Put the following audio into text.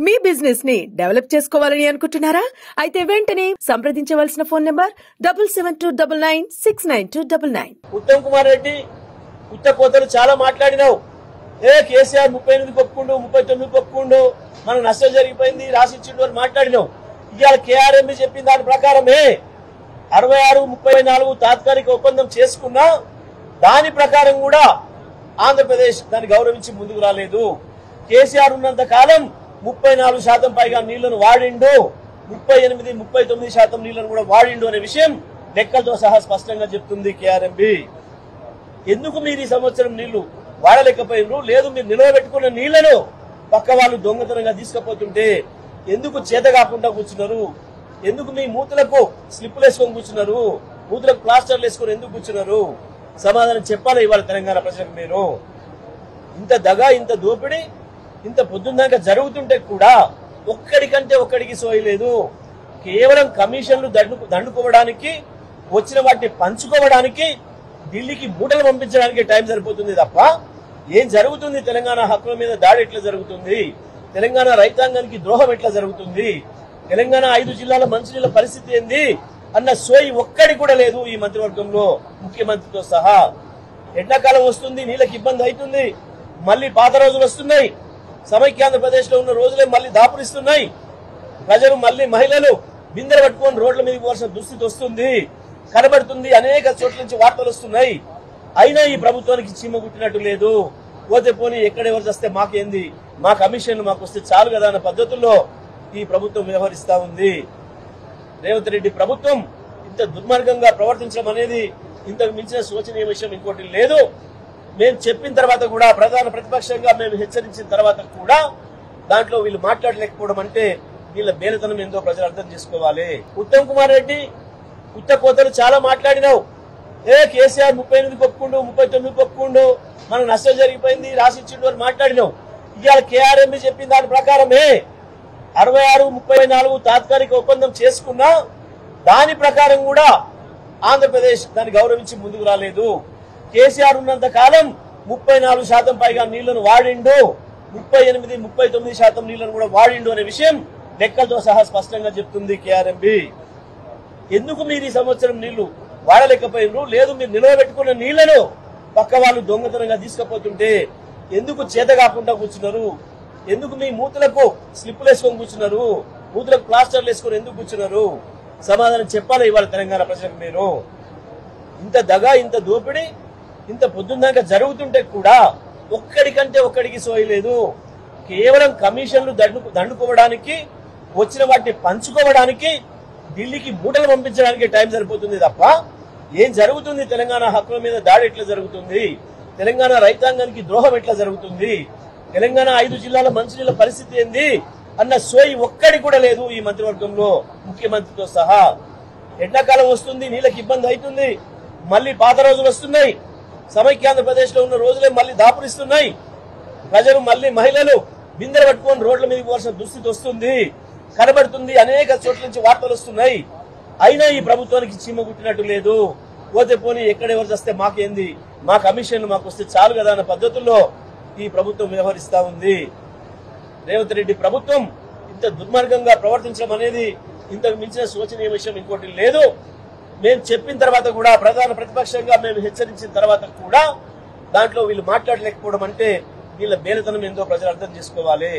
మీ business ని develop చేసుకోవాలని అనుకుంటున్నారా? అయితే వెంటనే సంప్రదించవలసిన ఫోన్ నంబర్ 7729969299. ఉత్తమ్ కుమార్ రెడ్డి ఉత్త కోతలు చాలా మాట్లాడినావు. కేసీఆర్ 38 ఒప్పుకుండు, 39 ఒప్పుకుండు, మనకు నష్టం జరిగిపోయింది, రాసిచ్చిండు అని మాట్లాడినావు. ఇవాళ కేఆర్ఎంబి చెప్పిన దాని ప్రకారమే 66, 34 తాత్కాలిక ఒప్పందం చేసుకున్నా దాని ప్రకారం కూడా ఆంధ్రప్రదేశ్ దాన్ని గౌరవించి ముందుకు రాలేదు. కేసీఆర్ ఉన్నంత కాలం 34% పైగా నీళ్లను వాడిండు, 38, 39% నీళ్లను కూడా వాడిండు అనే విషయం లెక్కలతో సహా స్పష్టంగా చెప్తుంది కేఆర్ఎంబి. ఎందుకు మీరు ఈ సంవత్సరం నీళ్లు వాడలేకపోయినరు? లేదు, మీరు నిలవబెట్టుకున్న నీళ్లను పక్క వాళ్ళు దొంగతనంగా తీసుకుపోతుంటే ఎందుకు చేత కాకుండా కూర్చున్నారు? ఎందుకు మీ మూతులకు స్లిప్పులు వేసుకొని కూర్చున్నారు? మూతులకు ప్లాస్టర్లు వేసుకొని ఎందుకు కూర్చున్నారు? సమాధానం చెప్పాలి ఇవాళ తెలంగాణ ప్రజలకు. మీరు ఇంత దగా, ఇంత దోపిడీ ఇంత పొద్దున్నాక జరుగుతుంటే కూడా ఒక్కడికంటే ఒక్కడికి సోయలేదు. కేవలం కమిషన్లు దండుకోవడానికి, వచ్చిన వాటిని పంచుకోవడానికి, ఢిల్లీకి మూటలు పంపించడానికి టైం సరిపోతుంది తప్ప ఏం జరుగుతుంది? తెలంగాణ హక్కుల మీద దాడి ఎట్లా జరుగుతుంది? తెలంగాణ రైతాంగానికి ద్రోహం ఎట్లా జరుగుతుంది? తెలంగాణ 5 జిల్లాల మంచినీళ్ళ పరిస్థితి ఏంది అన్న సోయి ఒక్కడి కూడా లేదు ఈ మంత్రివర్గంలో, ముఖ్యమంత్రితో సహా. ఎండాకాలం వస్తుంది, నీళ్ళకి ఇబ్బంది అవుతుంది, మళ్ళీ పాత రోజులు వస్తున్నాయి. సమైక్యాంధ్రప్రదేశ్ లో ఉన్న రోజులే మళ్ళీ దాపురిస్తున్నాయి. ప్రజలు మళ్ళీ మహిళలు బిందెలు పట్టుకొని రోడ్ల మీద పోవాల్సిన దుస్థితి వస్తుంది, కనబడుతుంది. అనేక చోట్ల నుంచి వార్తలు వస్తున్నాయి. అయినా ఈ ప్రభుత్వానికి చీమ గుట్టినట్టు లేదు. పోతే పోనీ ఎక్కడెవరు వస్తే మాకేంది, మా కమిషన్ మాకు వస్తే చాలు కదా అన్న పద్ధతుల్లో ఈ ప్రభుత్వం వ్యవహరిస్తా ఉంది. రేవంత్ రెడ్డి ప్రభుత్వం ఇంత దుర్మార్గంగా ప్రవర్తించడం అనేది ఇంతకు మించిన శోచనీయ విషయం ఇంకోటి లేదు. మేము చెప్పిన తర్వాత కూడా, ప్రధాన ప్రతిపక్షంగా మేము హెచ్చరించిన తర్వాత కూడా దాంట్లో వీళ్ళు మాట్లాడలేకపోవడం అంటే వీళ్ళ బేలతనం ఏందో ప్రజలు అర్థం చేసుకోవాలి. ఉత్తమ్ కుమార్ రెడ్డి ఉత్త కోతలు చాలా మాట్లాడినావు. కేసీఆర్ 38 ఒప్పుకుండు, 39 ఒప్పుకుండు, మనకు నష్టం జరిగిపోయింది, రాసిచ్చిండు అని మాట్లాడినావు. ఇవాళ కేఆర్ఎంబి చెప్పిన దాని ప్రకారమే 66, 34 తాత్కాలిక ఒప్పందం చేసుకున్నా దాని ప్రకారం కూడా ఆంధ్రప్రదేశ్ దాన్ని గౌరవించి ముందుకు రాలేదు. కేసీఆర్ ఉన్నంత కాలం 34% పైగా నీళ్లను వాడిండు, 38, 39% నీళ్లను కూడా వాడిండు అనే విషయం లెక్కలతో సహా స్పష్టంగా చెప్తుంది కేఆర్ఎంబి. ఎందుకు మీరు ఈ సంవత్సరం నీళ్లు వాడలేకపోయినరు? లేదు, మీరు నిలవబెట్టుకున్న నీళ్లను పక్క వాళ్ళు దొంగతనంగా తీసుకుపోతుంటే ఎందుకు చేత కాకుండా కూర్చున్నారు? ఎందుకు మీ మూతులకు స్లిప్పులు వేసుకొని కూర్చున్నారు? మూతులకు ప్లాస్టర్లు వేసుకొని ఎందుకు కూర్చున్నారు? సమాధానం చెప్పాలి ఇవాళ తెలంగాణ ప్రజలకు. మీరు ఇంత దగా, ఇంత దోపిడీ ఇంత పొద్దున్నాక జరుగుతుంటే కూడా ఒక్కడికంటే ఒక్కడికి సోయలేదు. కేవలం కమిషన్లు దండుకోవడానికి, వచ్చిన వాటిని పంచుకోవడానికి, ఢిల్లీకి మూటలు పంపించడానికి టైం సరిపోతుంది తప్ప ఏం జరుగుతుంది? తెలంగాణ హక్కుల మీద దాడి ఎట్లా జరుగుతుంది? తెలంగాణ రైతాంగానికి ద్రోహం ఎట్లా జరుగుతుంది? తెలంగాణ 5 జిల్లాల మంచినీళ్ళ పరిస్థితి ఏంది అన్న సోయి ఒక్కడి కూడా లేదు ఈ మంత్రివర్గంలో, ముఖ్యమంత్రితో సహా. ఎండాకాలం వస్తుంది, నీళ్ళకి ఇబ్బంది అవుతుంది, మళ్ళీ పాత రోజులు వస్తున్నాయి. సమైక్యాంధ్రప్రదేశ్ లో ఉన్న రోజులే మళ్ళీ దాపురిస్తున్నాయి. ప్రజలు మళ్ళీ మహిళలు బిందెలు పట్టుకొని రోడ్ల మీద పోవాల్సిన దుస్థితి వస్తుంది, కనబడుతుంది. అనేక చోట్ల నుంచి వార్తలు వస్తున్నాయి. అయినా ఈ ప్రభుత్వానికి చీమ గుట్టినట్టు లేదు. పోతే పోనీ ఎక్కడెవరు వస్తే మాకేంది, మా కమిషన్ మాకు వస్తే చాలు కదా అన్న పద్ధతుల్లో ఈ ప్రభుత్వం వ్యవహరిస్తా ఉంది. రేవంత్ రెడ్డి ప్రభుత్వం ఇంత దుర్మార్గంగా ప్రవర్తించడం అనేది ఇంతకు మించిన శోచనీయ విషయం ఇంకోటి లేదు. మేము చెప్పిన తర్వాత కూడా, ప్రధాన ప్రతిపక్షంగా మేము హెచ్చరించిన తర్వాత కూడా దాంట్లో వీళ్ళు మాట్లాడలేకపోవడం అంటే వీళ్ళ బేలతనం ఏందో ప్రజలు అర్థం చేసుకోవాలి.